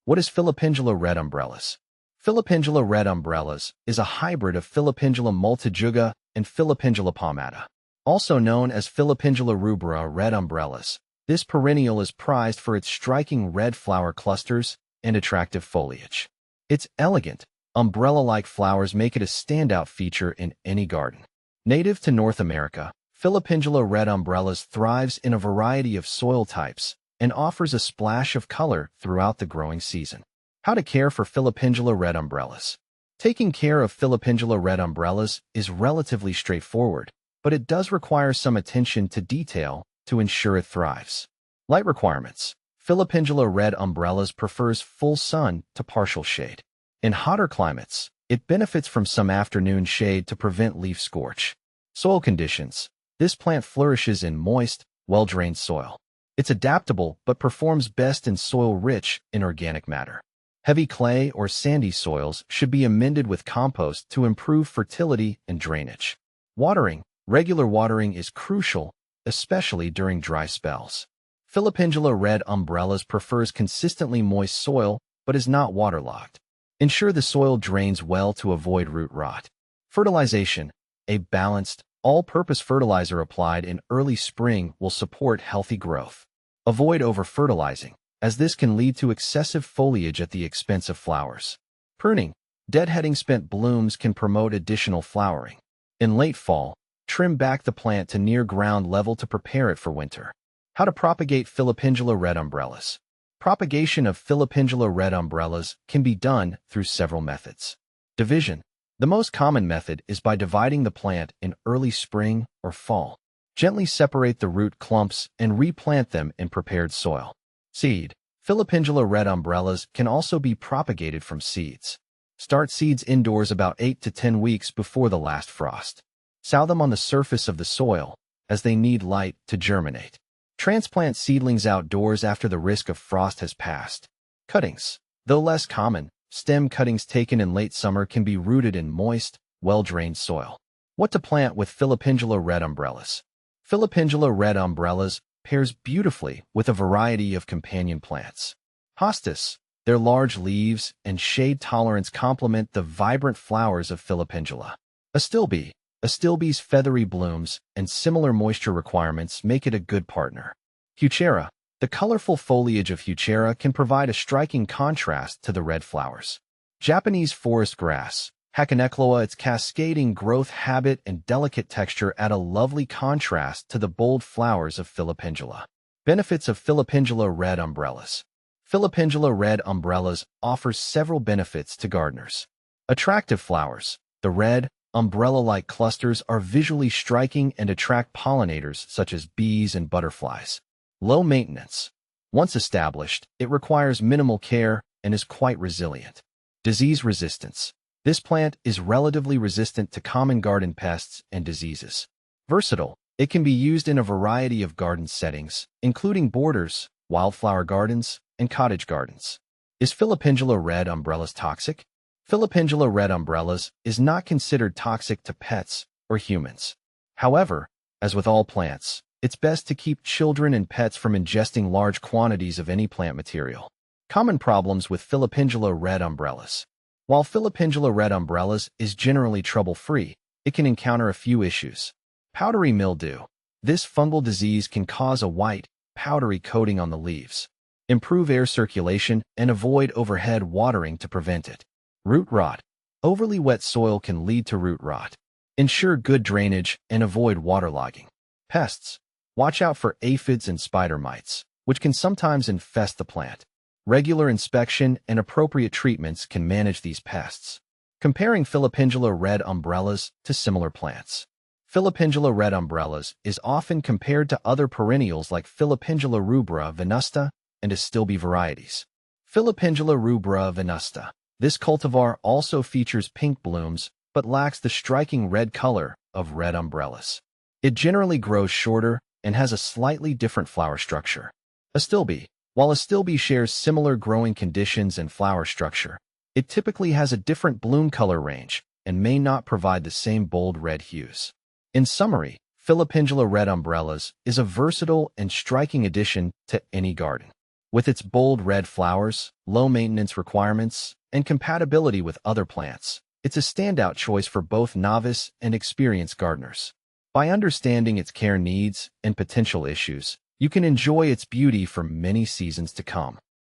What is Filipendula red umbrellas? Filipendula red umbrellas is a hybrid of Filipendula multijuga and Filipendula palmata. Also known as Filipendula rubra red umbrellas, this perennial is prized for its striking red flower clusters and attractive foliage. Its elegant, umbrella-like flowers make it a standout feature in any garden. Native to North America, Filipendula red umbrellas thrives in a variety of soil types and offers a splash of color throughout the growing season. How to care for Filipendula red umbrellas. Taking care of Filipendula red umbrellas is relatively straightforward, but it does require some attention to detail to ensure it thrives. Light requirements. Filipendula red umbrellas prefers full sun to partial shade. In hotter climates, it benefits from some afternoon shade to prevent leaf scorch. Soil conditions. This plant flourishes in moist, well-drained soil. It's adaptable but performs best in soil rich in organic matter. Heavy clay or sandy soils should be amended with compost to improve fertility and drainage. Water. Regular watering is crucial, especially during dry spells. Filipendula red umbrellas prefers consistently moist soil but is not waterlogged. Ensure the soil drains well to avoid root rot. Fertilization. A balanced, all-purpose fertilizer applied in early spring will support healthy growth. Avoid over-fertilizing, as this can lead to excessive foliage at the expense of flowers. Pruning. Deadheading spent blooms can promote additional flowering. In late fall, trim back the plant to near ground level to prepare it for winter. How to propagate Filipendula red umbrellas. Propagation of Filipendula red umbrellas can be done through several methods. Division. The most common method is by dividing the plant in early spring or fall. Gently separate the root clumps and replant them in prepared soil. Seed. Filipendula red umbrellas can also be propagated from seeds. Start seeds indoors about 8 to 10 weeks before the last frost. Sow them on the surface of the soil, as they need light to germinate. Transplant seedlings outdoors after the risk of frost has passed. Cuttings. Though less common, stem cuttings taken in late summer can be rooted in moist, well-drained soil. What to plant with Filipendula red umbrellas. Filipendula red umbrellas pairs beautifully with a variety of companion plants. Hostas. Their large leaves and shade tolerance complement the vibrant flowers of Filipendula. Astilbe. Astilbe's feathery blooms and similar moisture requirements make it a good partner. Heuchera. The colorful foliage of Heuchera can provide a striking contrast to the red flowers. Japanese forest grass. Hakanekloa. Its cascading growth habit and delicate texture add a lovely contrast to the bold flowers of Filipendula. Benefits of Filipendula red umbrellas. Filipendula red umbrellas offers several benefits to gardeners. Attractive flowers. The red, umbrella-like clusters are visually striking and attract pollinators such as bees and butterflies. Low maintenance. Once established, it requires minimal care and is quite resilient. Disease resistance. This plant is relatively resistant to common garden pests and diseases. Versatile. It can be used in a variety of garden settings, including borders, wildflower gardens, and cottage gardens. Is Filipendula red umbrellas toxic? Filipendula red umbrellas is not considered toxic to pets or humans. However, as with all plants, it's best to keep children and pets from ingesting large quantities of any plant material. Common problems with Filipendula red umbrellas. While Filipendula red umbrellas is generally trouble-free, it can encounter a few issues. Powdery mildew. This fungal disease can cause a white, powdery coating on the leaves. Improve air circulation and avoid overhead watering to prevent it. Root rot. Overly wet soil can lead to root rot. Ensure good drainage and avoid waterlogging. Pests. Watch out for aphids and spider mites, which can sometimes infest the plant. Regular inspection and appropriate treatments can manage these pests. Comparing Filipendula red umbrellas to similar plants. Filipendula red umbrellas is often compared to other perennials like Filipendula rubra venusta and Astilbe varieties. Filipendula rubra venusta. This cultivar also features pink blooms, but lacks the striking red color of red umbrellas. It generally grows shorter and has a slightly different flower structure. Astilbe. While Astilbe shares similar growing conditions and flower structure, it typically has a different bloom color range and may not provide the same bold red hues. In summary, Filipendula red umbrellas is a versatile and striking addition to any garden. With its bold red flowers, low maintenance requirements, and compatibility with other plants, it's a standout choice for both novice and experienced gardeners. By understanding its care needs and potential issues, you can enjoy its beauty for many seasons to come.